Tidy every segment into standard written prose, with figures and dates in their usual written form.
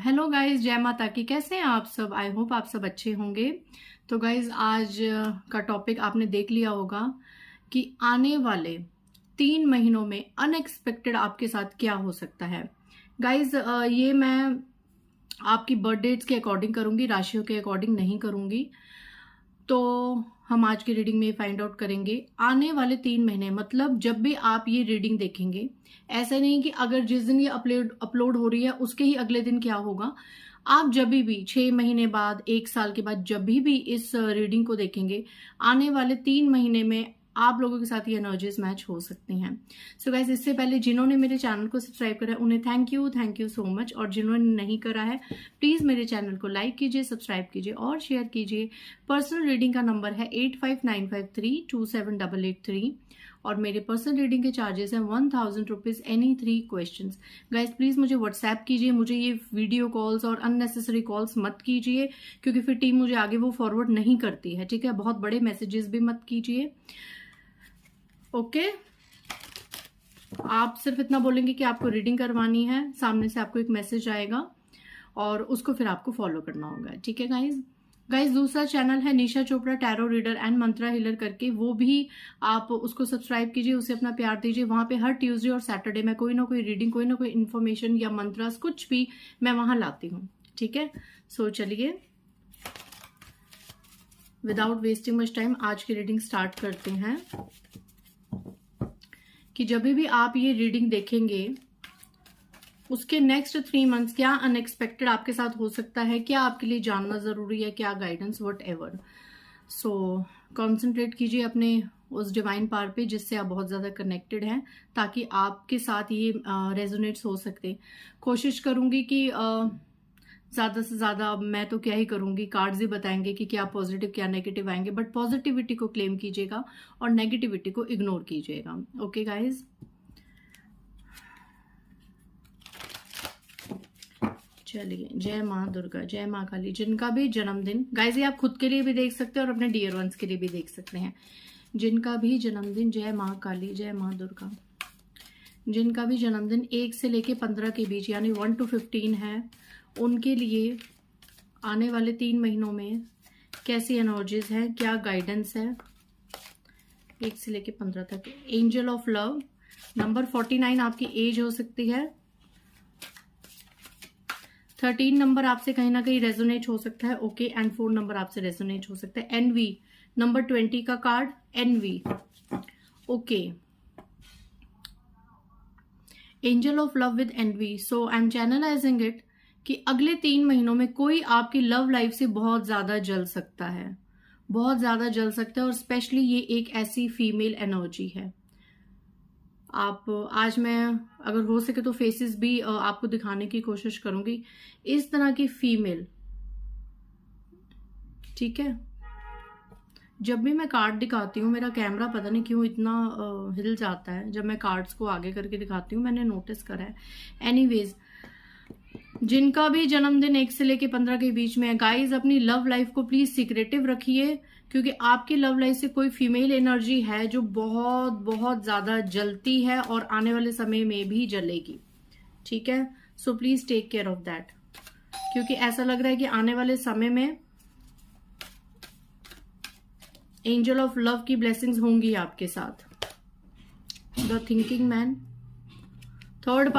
Hello guys, जय माता की। कैसे हैं आप सब? आई होप आप सब अच्छे होंगे। तो गाइस, आज का टॉपिक आपने देख लिया होगा कि आने वाले 3 महीनों में अनएक्सपेक्टेड आपके साथ क्या हो सकता है। गाइस, ये मैं आपकी बर्थ डेट्स के अकॉर्डिंग करूंगी, राशियों के अकॉर्डिंग नहीं करूंगी। तो हम आज की रीडिंग में फाइंड आउट करेंगे आने वाले 3 महीने, मतलब जब भी आप ये रीडिंग देखेंगे, ऐसा नहीं कि अगर जिस दिन ये अपलोड हो रही है उसके ही अगले दिन क्या होगा। आप जब भी 6 महीने बाद, 1 साल के बाद जब भी इस रीडिंग को देखेंगे, आने वाले 3 महीने में आप लोगों के साथ ये एनर्जीज मैच हो सकती हैं। सो गाइस, इससे पहले जिन्होंने मेरे चैनल को सब्सक्राइब करा है उन्हें थैंक यू सो मच, और जिन्होंने नहीं करा है प्लीज मेरे चैनल को लाइक कीजिए, सब्सक्राइब कीजिए और शेयर कीजिए। पर्सनल रीडिंग का नंबर है 8595327883 और मेरे पर्सनल रीडिंग के चार्जेस हैं 1000 rupees any 3 question. Guys, please मुझे व्हाट्सएप कीजिए, मुझे ये वीडियो कॉल्स और अननेसेसरी कॉल्स मत कीजिए, क्योंकि फिर टीम मुझे आगे वो फॉरवर्ड नहीं करती है। ठीक है, बहुत बड़े मैसेजेस भी मत कीजिए। ओके, आप सिर्फ इतना बोलेंगे कि आपको रीडिंग करवानी है, सामने से आपको एक मैसेज आएगा और उसको फिर आपको फॉलो करना होगा। ठीक है गाइज, दूसरा चैनल है Nisha Chopra tarot reader and mantra healer करके, वो भी आप उसको सब्सक्राइब कीजिए, उसे अपना प्यार दीजिए। वहां पे हर ट्यूसडे और सैटरडे में कोई ना कोई रीडिंग, कोई ना कोई इन्फॉर्मेशन या मंत्रास, कुछ भी मैं वहां लाती हूँ। ठीक है, सो चलिए विदाउट वेस्टिंग मच टाइम आज की रीडिंग स्टार्ट करते हैं कि जब भी आप ये रीडिंग देखेंगे उसके नेक्स्ट 3 मंथ्स क्या अनएक्सपेक्टेड आपके साथ हो सकता है, क्या आपके लिए जानना जरूरी है, क्या guidance, what ever. So concentrate कीजिए अपने उस डिवाइन पावर पे जिससे आप बहुत ज्यादा कनेक्टेड हैं, ताकि आपके साथ ये रेजोनेट्स हो सकते। कोशिश करूंगी कि ज्यादा से ज्यादा, मैं तो क्या ही करूंगी, कार्ड्स ही बताएंगे कि क्या पॉजिटिव क्या नेगेटिव आएंगे, बट पॉजिटिविटी को क्लेम कीजिएगा और नेगेटिविटी को इग्नोर कीजिएगा। ओके गाइज, चलिए, जय माँ दुर्गा, जय माँ काली। जिनका भी जन्मदिन, गाइज ये आप खुद के लिए भी देख सकते हैं और अपने डियर वंस के लिए भी देख सकते हैं। जिनका भी जन्मदिन, जय माँ काली, जय माँ दुर्गा, जिनका भी जन्मदिन 1 से लेके 15 के बीच यानी 1 to 15 है, उनके लिए आने वाले 3 महीनों में कैसी एनर्जीज है, क्या गाइडेंस है। 1 से लेके 15 तक। एंजल ऑफ लव, नंबर 49 आपकी एज हो सकती है। 13 नंबर आपसे कहीं ना कहीं रेजोनेट हो सकता है। ओके, एंड 4 नंबर आपसे रेजोनेट हो सकता है। एनवी, नंबर 20 का card, envy. Okay, angel of love with envy. So I am channelizing it कि अगले 3 महीनों में कोई आपकी लव लाइफ से बहुत ज्यादा जल सकता है, बहुत ज्यादा जल सकता है, और स्पेशली ये एक ऐसी फीमेल एनर्जी है। आप आज मैं अगर हो सके तो फेसेस भी आपको दिखाने की कोशिश करूंगी, इस तरह की फीमेल। ठीक है, जब भी मैं कार्ड दिखाती हूँ मेरा कैमरा पता नहीं क्यों इतना हिल जाता है जब मैं कार्ड्स को आगे करके दिखाती हूँ, मैंने नोटिस करा है। एनीवेज, जिनका भी जन्मदिन 1 से लेके 15 के बीच में है, गाइज अपनी लव लाइफ को प्लीज सीक्रेटिव रखिए, क्योंकि आपकी लव लाइफ से कोई फीमेल एनर्जी है जो बहुत बहुत ज्यादा जलती है और आने वाले समय में भी जलेगी। ठीक है, so please take care of that, क्योंकि ऐसा लग रहा है कि आने वाले समय में एंजल ऑफ लव की ब्लेसिंग्स होंगी आपके साथ। The thinking man, third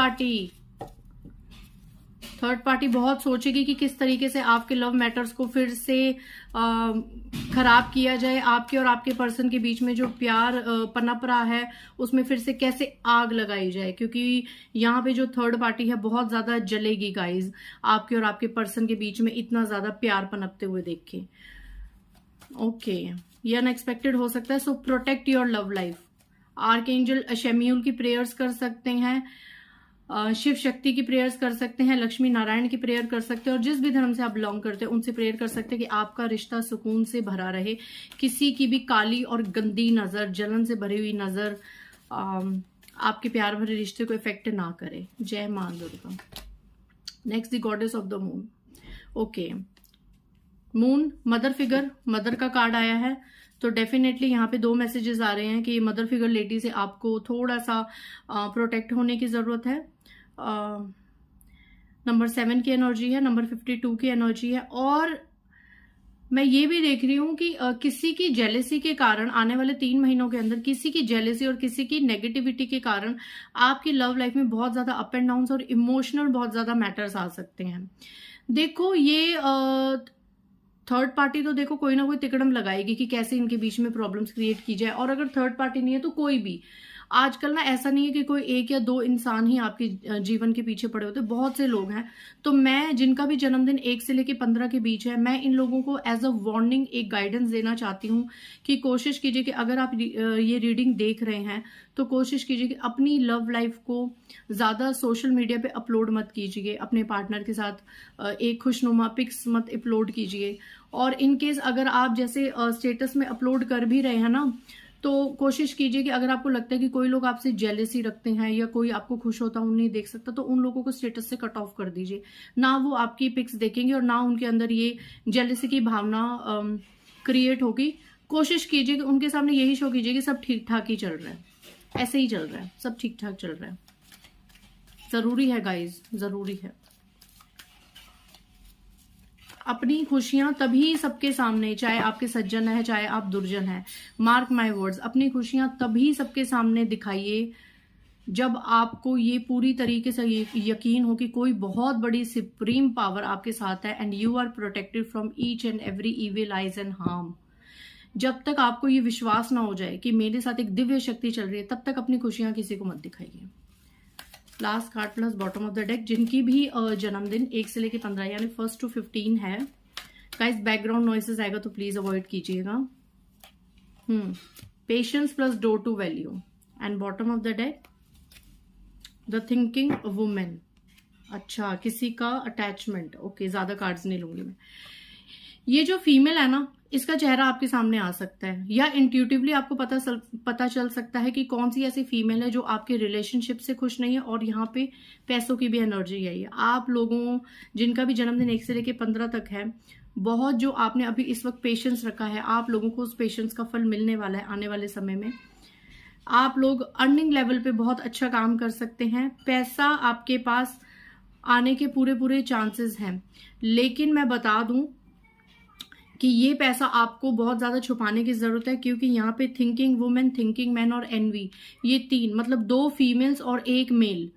party बहुत सोचेगी कि किस तरीके से आपके लव मैटर्स को फिर से खराब किया जाए, आपके और आपके पर्सन के बीच में जो प्यार पनप रहा है उसमें फिर से कैसे आग लगाई जाए, क्योंकि यहाँ पे जो थर्ड पार्टी है बहुत ज्यादा जलेगी गाइज, आपके और आपके पर्सन के बीच में इतना ज्यादा प्यार पनपते हुए देख के। ओके, ये अनएक्सपेक्टेड हो सकता है, so protect your love life. Archangel Chamuel की प्रेयर्स कर सकते हैं, शिव शक्ति की प्रेयर्स कर सकते हैं, लक्ष्मी नारायण की प्रेयर कर सकते हैं, और जिस भी धर्म से आप बिलोंग करते हैं उनसे प्रेयर कर सकते हैं कि आपका रिश्ता सुकून से भरा रहे, किसी की भी काली और गंदी नजर, जलन से भरी हुई नजर आपके प्यार भरे रिश्ते को इफेक्ट ना करे। जय मां Durga. Next, the goddess of the moon. Okay, moon, mother figure, mother का कार्ड आया है, तो डेफिनेटली यहाँ पे 2 मैसेजेस आ रहे हैं कि मदर फिगर लेडी से आपको थोड़ा सा प्रोटेक्ट होने की जरूरत है। नंबर 7 की एनर्जी है, नंबर 52 की एनर्जी है। और मैं ये भी देख रही हूं कि किसी की जेलेसी के कारण आने वाले 3 महीनों के अंदर किसी की जेलेसी और किसी की नेगेटिविटी के कारण आपकी लव लाइफ में बहुत ज्यादा अप एंड डाउन और इमोशनल बहुत ज्यादा मैटर्स आ सकते हैं। देखो ये थर्ड पार्टी तो देखो कोई ना कोई तिकड़म लगाएगी कि कैसे इनके बीच में प्रॉब्लम्स क्रिएट की जाए। और अगर थर्ड पार्टी नहीं है तो कोई भी, आजकल ना ऐसा नहीं है कि कोई एक या दो इंसान ही आपके जीवन के पीछे पड़े होते, बहुत से लोग हैं। तो मैं जिनका भी जन्मदिन 1 से लेकर 15 के बीच है, मैं इन लोगों को एज अ वार्निंग एक गाइडेंस देना चाहती हूँ कि कोशिश कीजिए कि अगर आप ये रीडिंग देख रहे हैं तो कोशिश कीजिए कि अपनी लव लाइफ को ज्यादा सोशल मीडिया पे अपलोड मत कीजिए, अपने पार्टनर के साथ एक खुशनुमा पिक्स मत अपलोड कीजिए। और इन केस अगर आप जैसे स्टेटस में अपलोड कर भी रहे हैं ना, तो कोशिश कीजिए कि अगर आपको लगता है कि कोई लोग आपसे जेलेसी रखते हैं या कोई आपको खुश होता हूं नहीं देख सकता, तो उन लोगों को स्टेटस से कट ऑफ कर दीजिए। ना वो आपकी पिक्स देखेंगे और ना उनके अंदर ये जेलेसी की भावना क्रिएट होगी। कोशिश कीजिए कि उनके सामने यही शो कीजिए कि सब ठीक ठाक ही चल रहा है, ऐसे ही चल रहा है, सब ठीक ठाक चल रहा है। जरूरी है गाइज, जरूरी है। अपनी खुशियां तभी सबके सामने, चाहे आपके सज्जन है चाहे आप दुर्जन है, मार्क माय वर्ड्स, अपनी खुशियां तभी सबके सामने दिखाइए जब आपको ये पूरी तरीके से यकीन हो कि कोई बहुत बड़ी सुप्रीम पावर आपके साथ है and you are protected from each and every evil eyes and harm. जब तक आपको ये विश्वास ना हो जाए कि मेरे साथ एक दिव्य शक्ति चल रही है, तब तक अपनी खुशियां किसी को मत दिखाइए। Last card plus bottom of the deck, जिनकी भी जन्मदिन 1 से लेकर 15 यानी 1 to 15 है, गाइस बैकग्राउंड नॉइसेस आएगा तो प्लीज अवॉइड कीजिएगा। Patience plus door to value and bottom of the deck the thinking women. अच्छा, किसी का अटैचमेंट, ओके, ज्यादा कार्ड्स नहीं लूंगी मैं। ये जो फीमेल है ना, इसका चेहरा आपके सामने आ सकता है या इंट्यूटिवली आपको पता चल सकता है कि कौन सी ऐसी फीमेल है जो आपके रिलेशनशिप से खुश नहीं है। और यहाँ पे पैसों की भी एनर्जी आई है। आप लोगों जिनका भी जन्मदिन 1 से लेकर 15 तक है, बहुत जो आपने अभी इस वक्त पेशेंस रखा है, आप लोगों को उस पेशेंस का फल मिलने वाला है आने वाले समय में। आप लोग अर्निंग लेवल पे बहुत अच्छा काम कर सकते हैं, पैसा आपके पास आने के पूरे चांसेस हैं। लेकिन मैं बता दूं कि ये पैसा आपको बहुत ज्यादा छुपाने की जरूरत है, क्योंकि यहाँ पे थिंकिंग वुमेन, थिंकिंग मैन और एनवी, ये 3 मतलब 2 फीमेल्स और 1 मेल,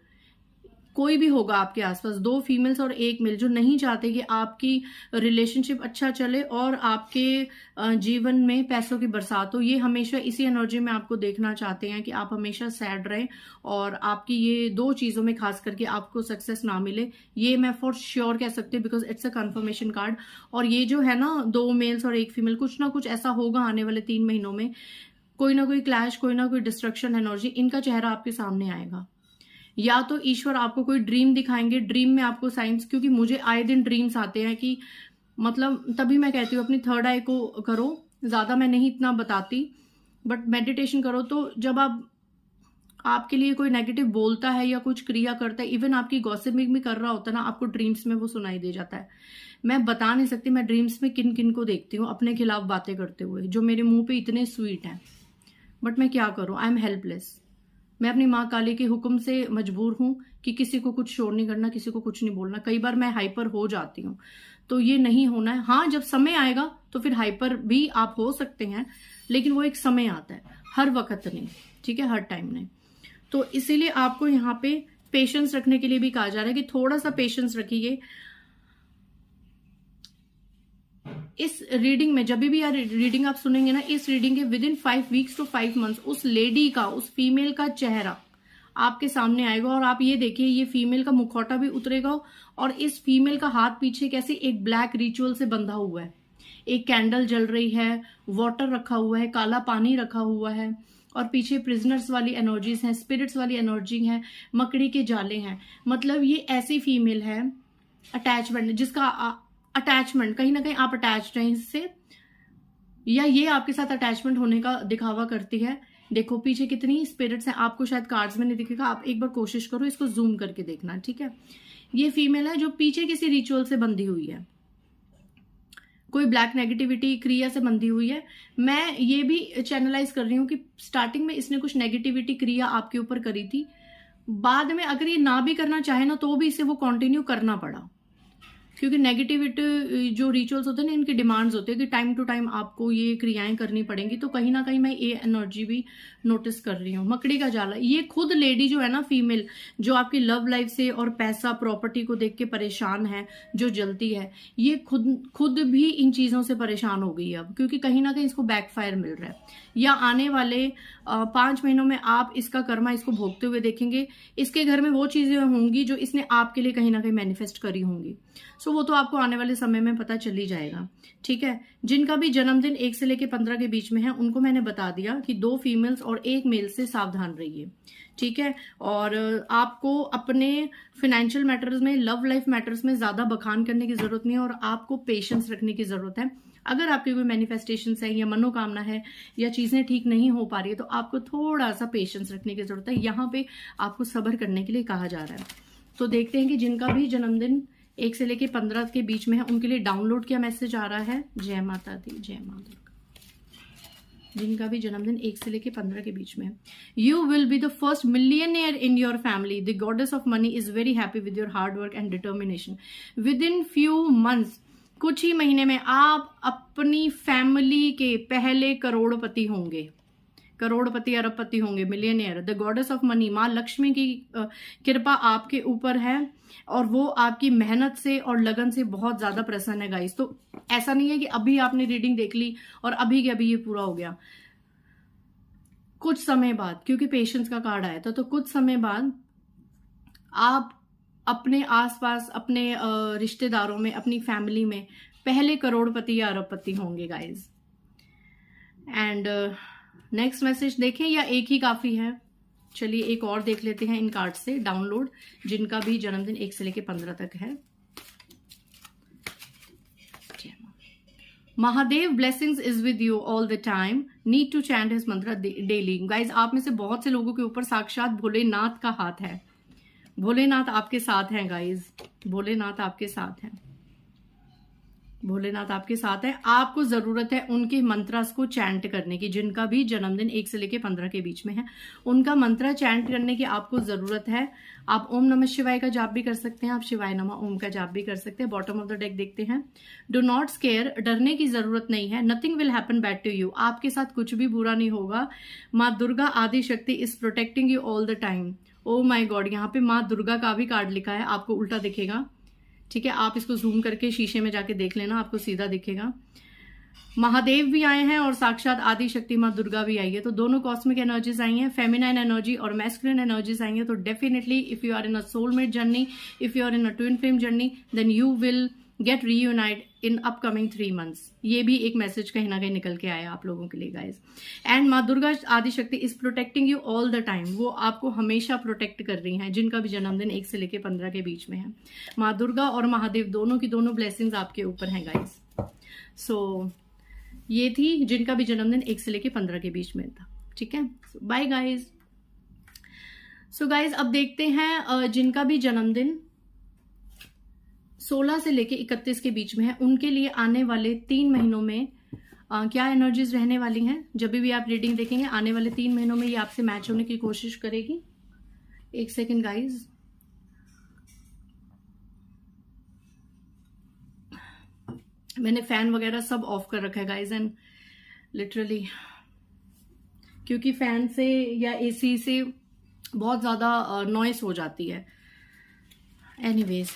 कोई भी होगा आपके आसपास, 2 फीमेल्स और 1 मेल जो नहीं चाहते कि आपकी रिलेशनशिप अच्छा चले और आपके जीवन में पैसों की बरसात हो। ये हमेशा इसी एनर्जी में आपको देखना चाहते हैं कि आप हमेशा सैड रहें और आपकी ये 2 चीजों में खास करके आपको सक्सेस ना मिले। ये मैं फॉर श्योर कह सकती हूँ, because it's a confirmation card. और ये जो है ना, 2 मेल्स और 1 फीमेल, कुछ ना कुछ ऐसा होगा आने वाले 3 महीनों में, कोई ना कोई क्लैश, कोई ना कोई डिस्ट्रक्शन एनर्जी, इनका चेहरा आपके सामने आएगा। या तो ईश्वर आपको कोई ड्रीम दिखाएंगे, ड्रीम में आपको साइंस, क्योंकि मुझे आए दिन ड्रीम्स आते हैं कि मतलब, तभी मैं कहती हूँ अपनी थर्ड आई को करो, ज्यादा मैं नहीं इतना बताती, बट मेडिटेशन करो। तो जब आपके लिए कोई नेगेटिव बोलता है या कुछ क्रिया करता है, इवन आपकी गॉसिपिंग भी कर रहा होता है ना, आपको ड्रीम्स में वो सुनाई दे जाता है। मैं बता नहीं सकती मैं ड्रीम्स में किन किन को देखती हूँ अपने खिलाफ बातें करते हुए, जो मेरे मुंह पे इतने स्वीट हैं, बट मैं क्या करूं, आई एम हेल्पलेस। मैं अपनी माँ काली के हुक्म से मजबूर हूं कि किसी को कुछ शोर नहीं करना, किसी को कुछ नहीं बोलना। कई बार मैं हाइपर हो जाती हूँ, तो ये नहीं होना है। हाँ, जब समय आएगा तो फिर हाइपर भी आप हो सकते हैं, लेकिन वो एक समय आता है, हर वक्त नहीं, ठीक है, हर टाइम नहीं। तो इसीलिए आपको यहाँ पे पेशेंस रखने के लिए भी कहा जा रहा है कि थोड़ा सा पेशेंस रखिए। इस रीडिंग में, जब भी यार रीडिंग आप सुनेंगे ना, इस रीडिंग के with in 5 weeks to 5 months उस लेडी का, उस फीमेल का चेहरा आपके सामने आएगा। और आप ये देखिए, ये फीमेल का मुखौटा भी उतरेगा और इस फीमेल का हाथ पीछे कैसे एक ब्लैक रिचुअल से बंधा हुआ है। एक कैंडल जल रही है, वाटर रखा हुआ है, काला पानी रखा हुआ है, और पीछे प्रिजनर्स वाली एनर्जीज हैं, स्पिरिट्स वाली एनर्जी है, मकड़ी के जाले हैं। मतलब ये ऐसी फीमेल है अटैचमेंट, जिसका अटैचमेंट कहीं ना कहीं आप अटैच्ड हैं इससे, या ये आपके साथ अटैचमेंट होने का दिखावा करती है। देखो पीछे कितनी स्पिरिट्स हैं, आपको शायद कार्ड्स में नहीं दिखेगा, आप एक बार कोशिश करो इसको जूम करके देखना, ठीक है। ये फीमेल है जो पीछे किसी रिचुअल से बंधी हुई है, कोई ब्लैक नेगेटिविटी क्रिया से बंधी हुई है। मैं ये भी चैनलाइज कर रही हूँ कि स्टार्टिंग में इसने कुछ नेगेटिविटी क्रिया आपके ऊपर करी थी, बाद में अगर ये ना भी करना चाहे ना तो भी इसे वो कंटिन्यू करना पड़ा, क्योंकि नेगेटिविटी जो रिचुअल्स होते हैं ना, इनकी डिमांड्स होते हैं कि टाइम टू टाइम आपको ये क्रियाएं करनी पड़ेंगी। तो कहीं ना कहीं मैं ये एनर्जी भी नोटिस कर रही हूँ। मकड़ी का जाला, ये खुद लेडी जो है ना, फीमेल, जो आपकी लव लाइफ से और पैसा प्रॉपर्टी को देख के परेशान है, जो जलती है, ये खुद भी इन चीजों से परेशान हो गई है अब, क्योंकि कहीं ना कहीं इसको बैकफायर मिल रहा है। या आने वाले 5 महीनों में आप इसका कर्मा इसको भोगते हुए देखेंगे। इसके घर में वो चीजें होंगी जो इसने आपके लिए कहीं ना कहीं मैनिफेस्ट करी होंगी। सो वो तो आपको आने वाले समय में पता चल ही जाएगा, ठीक है। जिनका भी जन्मदिन 1 से लेकर 15 के बीच में है, उनको मैंने बता दिया कि 2 फीमेल्स और 1 मेल से सावधान रहिए, ठीक है। और आपको अपने फाइनेंशियल मैटर्स में, लव लाइफ मैटर्स में ज्यादा बखान करने की जरूरत नहीं है, और आपको पेशेंस रखने की जरूरत है। अगर आपकी कोई मैनिफेस्टेशन है या मनोकामना है या चीजें ठीक नहीं हो पा रही है, तो आपको थोड़ा सा पेशेंस रखने की जरूरत है। यहाँ पे आपको सब्र करने के लिए कहा जा रहा है। तो देखते हैं कि जिनका भी जन्मदिन 1 से लेके 15 के बीच में है, उनके लिए डाउनलोड क्या मैसेज आ रहा है। जय माता दी, जय मां दुर्गा। जिनका भी जन्मदिन 1 से लेके 15 के बीच में है, you will be the first millionaire in your family. The goddess of money is very happy with your hard work and determination. With in few months, कुछ ही महीने में आप अपनी फैमिली के पहले करोड़पति होंगे, करोड़पति अरबपति होंगे, millionaire. The goddess of money, माँ लक्ष्मी की कृपा आपके ऊपर है, और वो आपकी मेहनत से और लगन से बहुत ज्यादा प्रसन्न है गाइस। तो ऐसा नहीं है कि अभी आपने रीडिंग देख ली और अभी के अभी ये पूरा हो गया। कुछ समय बाद, क्योंकि पेशेंस का कार्ड आया था, तो कुछ समय बाद आप अपने आसपास, अपने रिश्तेदारों में, अपनी फैमिली में पहले करोड़पति या अरबपति होंगे गाइस। एंड नेक्स्ट मैसेज देखें या एक ही काफी है? चलिए एक और देख लेते हैं इन कार्ड से डाउनलोड, जिनका भी जन्मदिन 1 से लेकर 15 तक है। Mahadev blessings is with you all the time, need to chant his mantra daily. Guys, आप में से बहुत से लोगों के ऊपर साक्षात भोलेनाथ का हाथ है। भोलेनाथ आपके साथ हैं गाइज, भोलेनाथ आपके साथ हैं, भोलेनाथ आपके साथ है। आपको जरूरत है उनके मंत्रास को चैंट करने की। जिनका भी जन्मदिन 1 से लेकर 15 के बीच में है, उनका मंत्र चैंट करने की आपको जरूरत है। आप ओम नमः शिवाय का जाप भी कर सकते हैं, आप शिवाय नमः ओम का जाप भी कर सकते हैं। बॉटम ऑफ द डेक देखते हैं। डू नॉट स्केयर, डरने की जरूरत नहीं है। Nothing will happen bad to you, आपके साथ कुछ भी बुरा नहीं होगा। माँ Durga Adi Shakti is protecting you all the time. Oh my god, यहाँ पे माँ दुर्गा का भी कार्ड लिखा है, आपको उल्टा दिखेगा, ठीक है। आप इसको जूम करके शीशे में जाके देख लेना, आपको सीधा दिखेगा। महादेव भी आए हैं और साक्षात आदि शक्ति माँ दुर्गा भी आई है। तो दोनों कॉस्मिक एनर्जीज आई हैं, फेमिनाइन एनर्जी और मैस्कुलिन एनर्जीज आई हैं। तो definitely if you are in a soulmate journey, if you are in a twin flame journey, then you will get reunite in upcoming 3 months। ये भी एक मैसेज कहीं ना कहीं निकल के आया आप लोगों के लिए गाइज। एंड माँ Durga Adi Shakti is protecting you all the time, वो आपको हमेशा प्रोटेक्ट कर रही हैं। जिनका भी जन्मदिन 1 से लेकर 15 के बीच में है, माँ दुर्गा और महादेव दोनों की दोनों ब्लेसिंग्स आपके ऊपर हैं गाइज। सो ये थी जिनका भी जन्मदिन 1 से लेकर 15 के बीच में था, ठीक है। Bye guys. सो गाइज अब देखते हैं जिनका भी जन्मदिन 16 से लेके 31 के बीच में है, उनके लिए आने वाले 3 महीनों में क्या एनर्जीज रहने वाली हैं। जब भी आप रीडिंग देखेंगे, आने वाले 3 महीनों में ये आपसे मैच होने की कोशिश करेगी। 1 सेकेंड गाइज। मैंने फैन वगैरह सब ऑफ कर रखा है गाइज, एंड लिटरली क्योंकि फैन से या एसी से बहुत ज्यादा नॉइस हो जाती है। एनीवेज,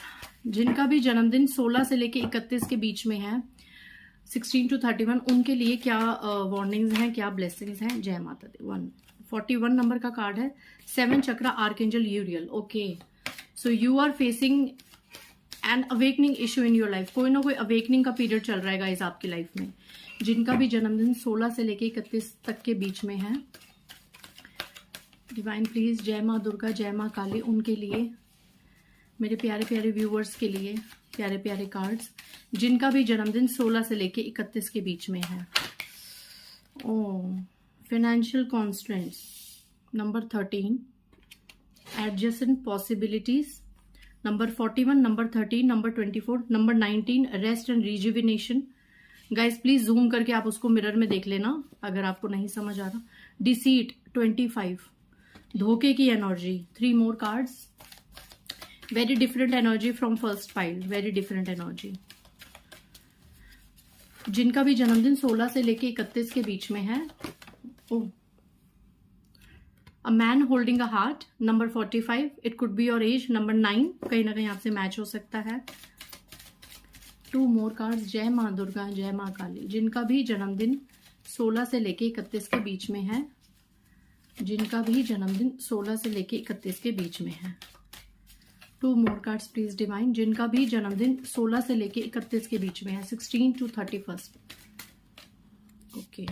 जिनका भी जन्मदिन 16 से लेके 31 के बीच में है, 16 to 31, उनके लिए क्या वार्निंग्स हैं, क्या ब्लेसिंग्स हैं। जय माता दी। 41 नंबर का कार्ड है, 7 chakra archangel Uriel. Okay, so you are facing an awakening issue in your life. कोई ना कोई अवेकनिंग का पीरियड चल रहा है गाइस आपकी लाइफ में। जिनका भी जन्मदिन 16 से लेके 31 तक के बीच में है, डिवाइन प्लीज, जय माँ दुर्गा, जय माँ काली, उनके लिए, मेरे प्यारे प्यारे व्यूवर्स के लिए प्यारे प्यारे कार्ड्स। जिनका भी जन्मदिन 16 से लेके 31 के बीच में है। Oh, financial constants, number 13, adjacent possibilities, number 41, number 13, number 24, number 19, rest and rejuvenation. Guys please zoom करके आप उसको मिरर में देख लेना अगर आपको नहीं समझ आ रहा। डिसीट 25, धोखे की energy, 3 more cards. Very different energy from first pile, very different energy. जिनका भी जन्मदिन 16 से लेके 31 के बीच में है, oh, a man holding a heart, number 45, it could be your age, number 9 कहीं ना कहीं आपसे मैच हो सकता है। 2 मोर कार्ड्स, जय माँ दुर्गा, जय माँ काली। जिनका भी जन्मदिन 16 से लेके 31 के बीच में है, जिनका भी जन्मदिन 16 से लेके 31 के बीच में है। 2 मोर कार्ड्स प्लीज डिवाइन। जिनका भी जन्मदिन 16 से लेके 31 के बीच में है, 16 to 31। ओके,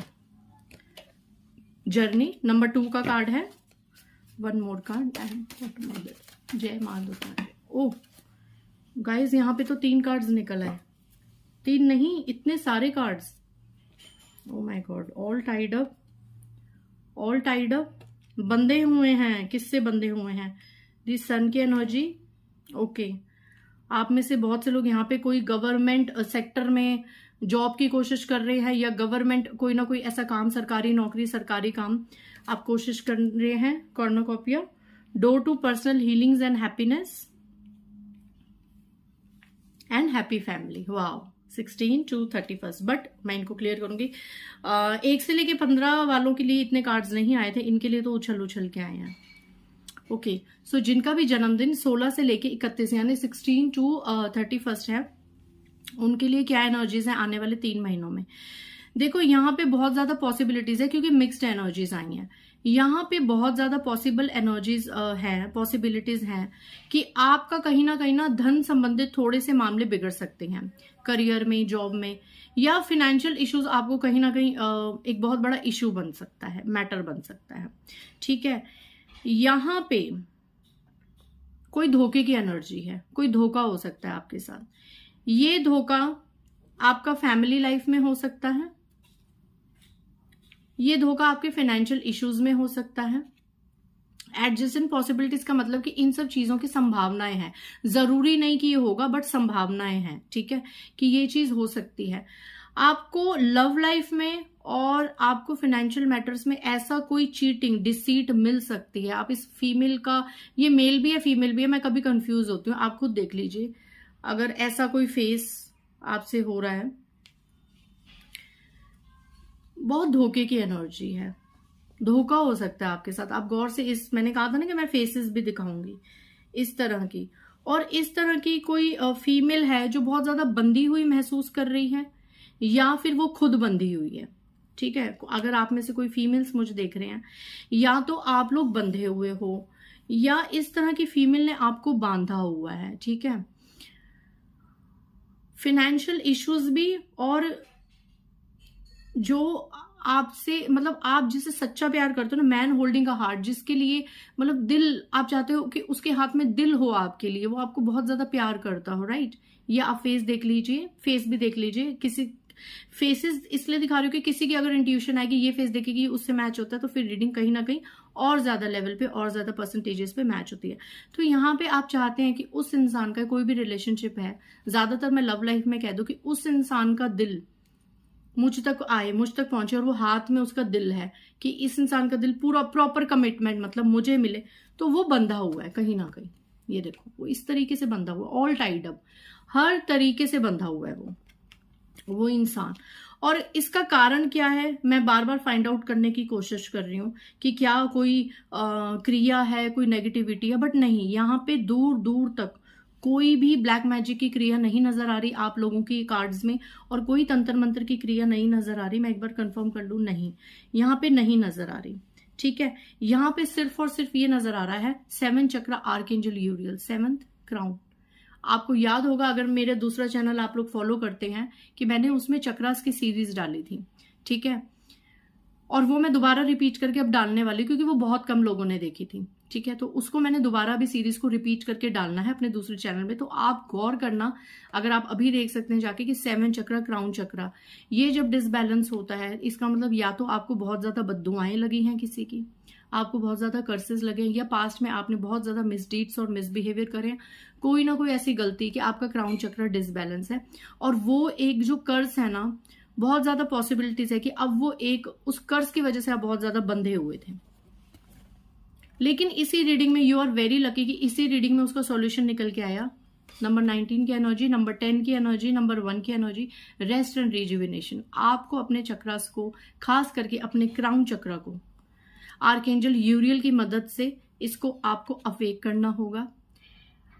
जर्नी, नंबर 2 का कार्ड है। 1 मोर कार्ड एंड जय माँ दुर्गा। ओह गाइज, यहाँ पे तो 3 कार्ड्स निकल आए, 3 नहीं, इतने सारे cards. Oh my God, all tied up, all tied up, बंधे हुए हैं। किससे बंधे हुए हैं? दी सन की एनर्जी। ओके, आप में से बहुत से लोग यहाँ पे कोई गवर्नमेंट सेक्टर में जॉब की कोशिश कर रहे हैं, या गवर्नमेंट कोई ना कोई ऐसा काम, सरकारी नौकरी, सरकारी काम आप कोशिश कर रहे हैं। Cornucopia, door to personal healings and happiness and happy family. Wow, 16 to 31। But मैं इनको क्लियर करूंगी, 1 से लेके 15 वालों के लिए इतने कार्ड्स नहीं आए थे, इनके लिए तो उछल उछल के आए हैं। ओके, सो जिनका भी जन्मदिन 16 से लेके 31 यानी 16 to 31 है, उनके लिए क्या एनर्जीज है आने वाले 3 महीनों में? देखो, यहाँ पे बहुत ज्यादा पॉसिबिलिटीज है, क्योंकि मिक्स्ड एनर्जीज आई हैं। यहाँ पे बहुत ज्यादा पॉसिबल एनर्जीज है, पॉसिबिलिटीज हैं कि आपका कहीं ना धन संबंधित थोड़े से मामले बिगड़ सकते हैं, करियर में, जॉब में, या फिनेंशियल इश्यूज आपको कहीं ना कहीं एक बहुत बड़ा इश्यू बन सकता है, मैटर बन सकता है। ठीक है, यहाँ पे कोई धोखे की एनर्जी है, कोई धोखा हो सकता है आपके साथ। ये धोखा आपका फैमिली लाइफ में हो सकता है, ये धोखा आपके फाइनेंशियल इश्यूज में हो सकता है। एडजेसेंट पॉसिबिलिटीज का मतलब कि इन सब चीजों की संभावनाएं हैं, जरूरी नहीं कि ये होगा, बट संभावनाएं हैं, ठीक है, कि ये चीज हो सकती है। आपको लव लाइफ में और आपको फाइनेंशियल मैटर्स में ऐसा कोई चीटिंग, डिसीट मिल सकती है। आप इस फीमेल का, ये मेल भी है फीमेल भी है, मैं कभी कंफ्यूज होती हूँ, आप खुद देख लीजिए अगर ऐसा कोई फेस आपसे हो रहा है। बहुत धोखे की एनर्जी है, धोखा हो सकता है आपके साथ। आप गौर से, इस मैंने कहा था ना कि मैं फेसेस भी दिखाऊंगी इस तरह की, और इस तरह की कोई फीमेल है जो बहुत ज्यादा बंधी हुई महसूस कर रही है, या फिर वो खुद बंधी हुई है। ठीक है, अगर आप में से कोई फीमेल्स मुझे देख रहे हैं, या तो आप लोग बंधे हुए हो, या इस तरह की फीमेल ने आपको बांधा हुआ है। ठीक है, फाइनेंशियल इश्यूज भी, और जो आपसे, मतलब आप जिसे सच्चा प्यार करते हो ना, मैन होल्डिंग अ हार्ट, जिसके लिए मतलब दिल, आप चाहते हो कि उसके हाथ में दिल हो आपके लिए, वो आपको बहुत ज्यादा प्यार करता हो, राइट। या आप फेस देख लीजिए, फेस भी देख लीजिए। किसी फेसेस इसलिए दिखा रही हूँ कि किसी की अगर इंट्यूशन आएगी, ये फेस देखेगी, उससे मैच होता है, तो फिर रीडिंग कहीं ना कहीं और ज्यादा लेवल पे और ज्यादा परसेंटेजेस पे मैच होती है। तो यहाँ पे आप चाहते हैं कि उस इंसान का कोई भी रिलेशनशिप है, ज्यादातर मैं लव लाइफ में कह दूं कि उस इंसान का दिल मुझ तक आए, मुझ तक पहुंचे, और वो हाथ में उसका दिल है कि इस इंसान का दिल पूरा प्रॉपर कमिटमेंट, मतलब मुझे मिले, तो वो बंधा हुआ है कहीं ना कहीं। ये देखो, वो इस तरीके से बंधा हुआ, ऑल टाइड अप, हर तरीके से बंधा हुआ है वो इंसान। और इसका कारण क्या है, मैं बार बार फाइंड आउट करने की कोशिश कर रही हूं कि क्या कोई क्रिया है, कोई नेगेटिविटी है, बट नहीं, यहाँ पे दूर दूर तक कोई भी ब्लैक मैजिक की क्रिया नहीं नजर आ रही आप लोगों की कार्ड्स में, और कोई तंत्र मंत्र की क्रिया नहीं नजर आ रही। मैं एक बार कंफर्म कर लूं, नहीं, यहाँ पे नहीं नजर आ रही। ठीक है, यहाँ पे सिर्फ और सिर्फ ये नजर आ रहा है 7 चक्र आर्कएंजल यूरियल, 7th क्राउन। आपको याद होगा, अगर मेरे दूसरा चैनल आप लोग फॉलो करते हैं, कि मैंने उसमें चक्रास की सीरीज डाली थी। ठीक है, और वो मैं दोबारा रिपीट करके अब डालने वाली, क्योंकि वो बहुत कम लोगों ने देखी थी। ठीक है, तो उसको मैंने दोबारा भी सीरीज को रिपीट करके डालना है अपने दूसरे चैनल में। तो आप गौर करना, अगर आप अभी देख सकते हैं जाके, कि 7 चक्र क्राउन चक्र, ये जब डिसबैलेंस होता है, इसका मतलब या तो आपको बहुत ज्यादा बद्दुआएं लगी हैं किसी की, आपको बहुत ज्यादा कर्सेस लगे, या पास्ट में आपने बहुत ज्यादा मिसडीड्स और मिसबिहेवियर करे, कोई ना कोई ऐसी गलती कि आपका क्राउन चक्र डिसबैलेंस है। और वो एक जो कर्स है ना, बहुत ज्यादा पॉसिबिलिटीज है कि अब वो एक, उस कर्ज की वजह से आप बहुत ज्यादा बंधे हुए थे, लेकिन इसी रीडिंग में यू आर वेरी लकी कि इसी रीडिंग में उसका सॉल्यूशन निकल के आया। नंबर 19 की एनर्जी, नंबर 10 की एनर्जी, नंबर 1 की एनर्जी, रेस्ट एंड रिजुविनेशन। आपको अपने चक्रास को, खास करके अपने क्राउन चक्रा को, आर्कएंजल यूरियल की मदद से इसको आपको अवेक करना होगा।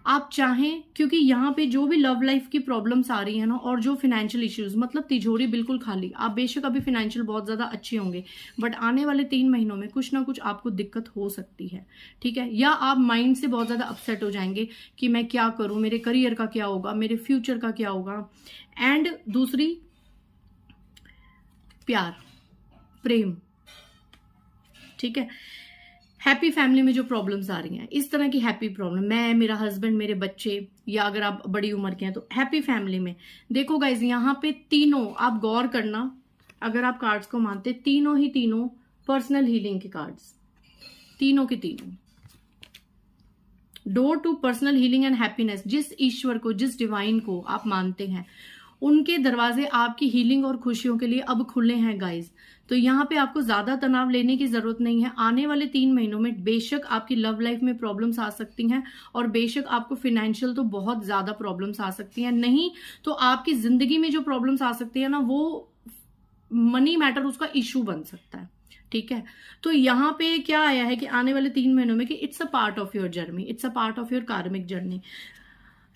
आप चाहें, क्योंकि यहाँ पे जो भी लव लाइफ की प्रॉब्लम्स आ रही है ना, और जो फाइनेंशियल इश्यूज, मतलब तिजोरी बिल्कुल खाली। आप बेशक अभी फाइनेंशियल बहुत ज्यादा अच्छे होंगे, बट आने वाले 3 महीनों में कुछ ना कुछ आपको दिक्कत हो सकती है, ठीक है। या आप माइंड से बहुत ज्यादा अपसेट हो जाएंगे कि मैं क्या करूं, मेरे करियर का क्या होगा, मेरे फ्यूचर का क्या होगा। एंड दूसरी, प्यार, प्रेम, ठीक है। हैप्पी फैमिली में जो प्रॉब्लम्स आ रही हैं, इस तरह की हैप्पी प्रॉब्लम, मैं, मेरा हस्बैंड, मेरे बच्चे, या अगर आप बड़ी उम्र के हैं तो हैप्पी फैमिली में देखो गाइज, यहाँ पे तीनों आप गौर करना, अगर आप कार्ड्स को मानते, तीनों पर्सनल हीलिंग के कार्ड्स, तीनों के तीनों door to personal healing and happiness. जिस ईश्वर को, जिस डिवाइन को आप मानते हैं, उनके दरवाजे आपकी हीलिंग और खुशियों के लिए अब खुले हैं गाइज। तो यहाँ पे आपको ज्यादा तनाव लेने की जरूरत नहीं है। आने वाले 3 महीनों में बेशक आपकी लव लाइफ में प्रॉब्लम्स आ सकती हैं, और बेशक आपको फाइनेंशियल तो बहुत ज्यादा प्रॉब्लम्स आ सकती हैं। नहीं तो आपकी जिंदगी में जो प्रॉब्लम्स आ सकती है ना, वो मनी मैटर उसका इशू बन सकता है, ठीक है। तो यहाँ पे क्या आया है कि आने वाले 3 महीनों में कि it's a part of your journey, it's a part of your कार्मिक जर्नी।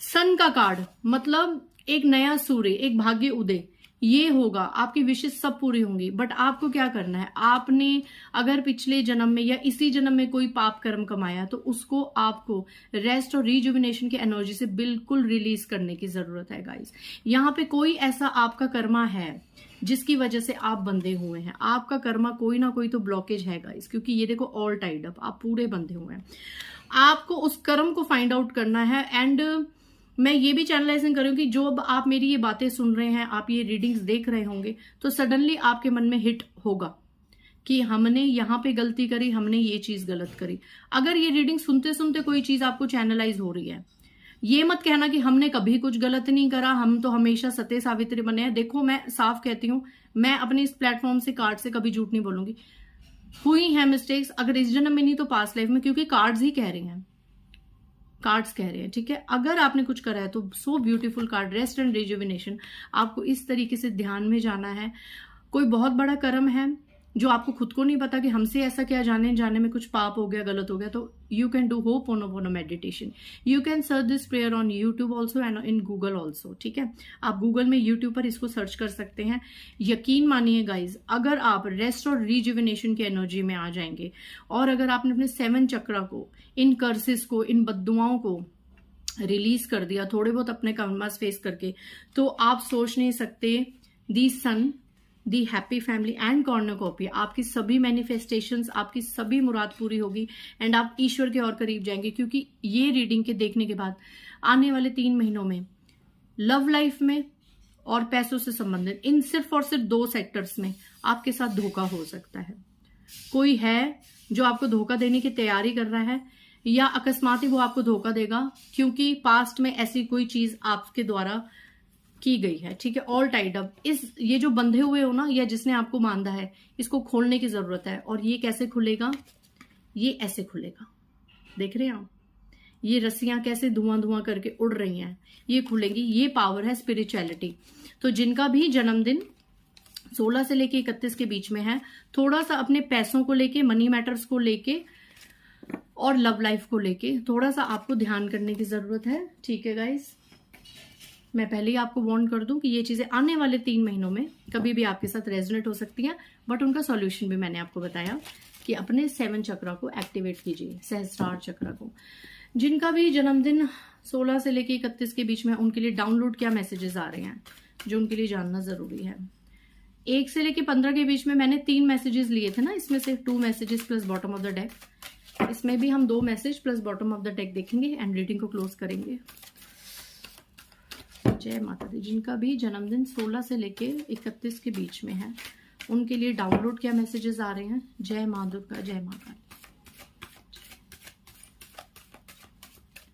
सन का कार्ड मतलब एक नया सूर्य, एक भाग्य उदय, ये होगा, आपकी विशेष सब पूरी होंगी। बट आपको क्या करना है, आपने अगर पिछले जन्म में या इसी जन्म में कोई पाप कर्म कमाया, तो उसको आपको रेस्ट और रिजुविनेशन की एनर्जी से बिल्कुल रिलीज करने की जरूरत है गाइस। यहाँ पे कोई ऐसा आपका कर्मा है जिसकी वजह से आप बंधे हुए हैं, आपका कर्मा कोई ना कोई तो ब्लॉकेज है गाइस, क्योंकि ये देखो ऑल टाइड अप, आप पूरे बंधे हुए हैं। आपको उस कर्म को फाइंड आउट करना है। एंड मैं ये भी चैनलाइजिंग करूँ कि जो अब आप मेरी ये बातें सुन रहे हैं, आप ये रीडिंग्स देख रहे होंगे, तो सडनली आपके मन में हिट होगा कि हमने यहाँ पे गलती करी, हमने ये चीज गलत करी। अगर ये रीडिंग सुनते सुनते कोई चीज आपको चैनलाइज हो रही है, ये मत कहना कि हमने कभी कुछ गलत नहीं करा, हम तो हमेशा सत्य सावित्री बने हैं। देखो, मैं साफ कहती हूँ, मैं अपने इस प्लेटफॉर्म से, कार्ड से कभी झूठ नहीं बोलूंगी। हुई है मिस्टेक्स, अगर इस जन्म में नहीं तो पास्ट लाइफ में, क्योंकि कार्ड्स ही कह रहे हैं, कार्ड्स कह रहे हैं, ठीक है। अगर आपने कुछ करा है तो so beautiful card, rest and rejuvenation. आपको इस तरीके से ध्यान में जाना है। कोई बहुत बड़ा कर्म है जो आपको खुद को नहीं पता कि हमसे ऐसा क्या, जाने जाने में कुछ पाप हो गया, गलत हो गया, तो you can do ho'oponopono meditation. You can search this prayer on YouTube also and in Google also, ठीक है। आप गूगल में, यूट्यूब पर इसको सर्च कर सकते हैं। यकीन मानिए गाइज, अगर आप रेस्ट और रिजुविनेशन की एनर्जी में आ जाएंगे, और अगर आपने अपने 7 चक्रा को, इन कर्सेस को, इन बद्दुआओं को रिलीज कर दिया, थोड़े बहुत अपने कर्मास फेस करके, तो आप सोच नहीं सकते, दी सन, दी हैप्पी फैमिली एंड कॉर्नोकॉपी, आपकी सभी मैनिफेस्टेशंस, आपकी सभी मुराद पूरी होगी, एंड आप ईश्वर के और करीब जाएंगे। क्योंकि ये रीडिंग के देखने के बाद आने वाले 3 महीनों में लव लाइफ में और पैसों से संबंधित इन सिर्फ और सिर्फ 2 सेक्टर्स में आपके साथ धोखा हो सकता है। कोई है जो आपको धोखा देने की तैयारी कर रहा है, या अकस्मात ही वो आपको धोखा देगा, क्योंकि पास्ट में ऐसी कोई चीज आपके द्वारा की गई है, ठीक है। ऑल टाइड अप, ये जो बंधे हुए हो ना, या जिसने आपको बांधा है, इसको खोलने की जरूरत है। और ये कैसे खुलेगा, ये ऐसे खुलेगा, देख रहे हैं आप, ये रस्सियां कैसे धुआं धुआं करके उड़ रही हैं, ये खुलेंगी। ये पावर है स्पिरिचुअलिटी। तो जिनका भी जन्मदिन 16 से लेके 31 के बीच में है, थोड़ा सा अपने पैसों को लेके, मनी मैटर्स को लेके और लव लाइफ को लेके थोड़ा सा आपको ध्यान करने की जरूरत है, ठीक है गाइस। मैं पहले ही आपको वार्न कर दूं कि ये चीजें आने वाले 3 महीनों में कभी भी आपके साथ रेजोनेट हो सकती हैं, बट उनका सॉल्यूशन भी मैंने आपको बताया कि अपने 7 चक्रा को एक्टिवेट कीजिए, सहस्त्रार चक्रा को। जिनका भी जन्मदिन 16 से लेके 31 के बीच में, उनके लिए डाउनलोड क्या मैसेजेस आ रहे हैं जो उनके लिए जानना जरूरी है। 1 से लेके 15 के बीच में मैंने 3 मैसेजेस लिए थे ना, इसमें से 2 messages plus bottom of the deck, इसमें भी हम 2 message plus bottom of the deck देखेंगे एंड रीडिंग को क्लोज करेंगे। जय माता दी। जिनका भी जन्मदिन 16 से लेके 31 के बीच में है, उनके लिए डाउनलोड क्या मैसेजेस आ रहे हैं। जय मां दुर्गा, जय मां काली।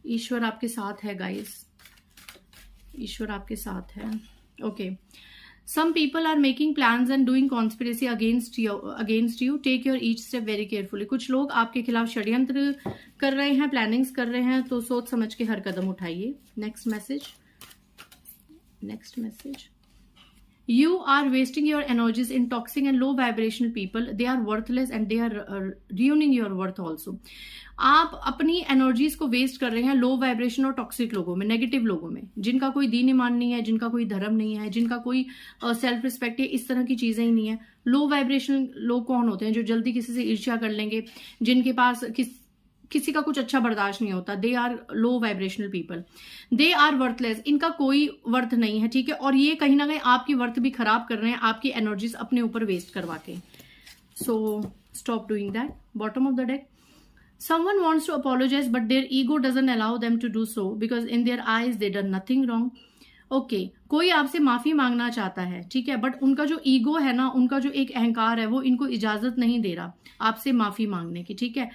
ईश्वर आपके साथ है गाइस, ईश्वर आपके साथ है। Okay, Some people are making plans and doing conspiracy against you. Take your each step very carefully. कुछ लोग आपके खिलाफ षड्यंत्र कर रहे हैं, प्लानिंग्स कर रहे हैं, तो सोच समझ के हर कदम उठाइए. Next message. You are wasting your energies in toxic and low vibrational people. They are worthless and they are ruining your worth also. आप अपनी एनर्जीज को वेस्ट कर रहे हैं लो वाइब्रेशन और टॉक्सिक लोगों में, नेगेटिव लोगों में, जिनका कोई दीन ईमान नहीं है, जिनका कोई धर्म नहीं है, जिनका कोई सेल्फ रिस्पेक्ट है, इस तरह की चीजें ही नहीं है. लो वाइब्रेशन लोग कौन होते हैं? जो जल्दी किसी से ईर्ष्या कर लेंगे, जिनके पास किसी का कुछ अच्छा बर्दाश्त नहीं होता. They are low vibrational people. They are worthless. इनका कोई वर्थ नहीं है, ठीक है. और ये कहीं ना कहीं आपकी वर्थ भी खराब कर रहे हैं, आपकी एनर्जीज अपने ऊपर वेस्ट करवा के. So stop doing that. Bottom of the deck. Someone wants to apologize but their ego doesn't allow them to do so because in their eyes they done nothing wrong. Okay कोई आपसे माफी मांगना चाहता है, ठीक है, बट उनका जो ईगो है ना, उनका जो एक अहंकार है, वो इनको इजाजत नहीं दे रहा आपसे माफी मांगने की, ठीक है.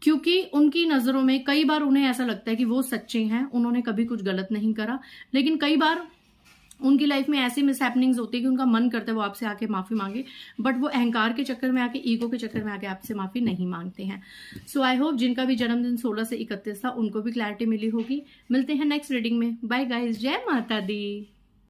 क्योंकि उनकी नजरों में कई बार उन्हें ऐसा लगता है कि वो सच्चे हैं, उन्होंने कभी कुछ गलत नहीं करा, लेकिन कई बार उनकी लाइफ में ऐसी मिसहैपनिंग्स होती है कि उनका मन करता है वो आपसे आके माफी मांगे, बट वो अहंकार के चक्कर में आके, ईगो के चक्कर में आके आपसे माफी नहीं मांगते हैं. सो आई होप जिनका भी जन्मदिन 16 से 31 था उनको भी क्लैरिटी मिली होगी. मिलते हैं नेक्स्ट रीडिंग में. Bye guys. जय माता दी.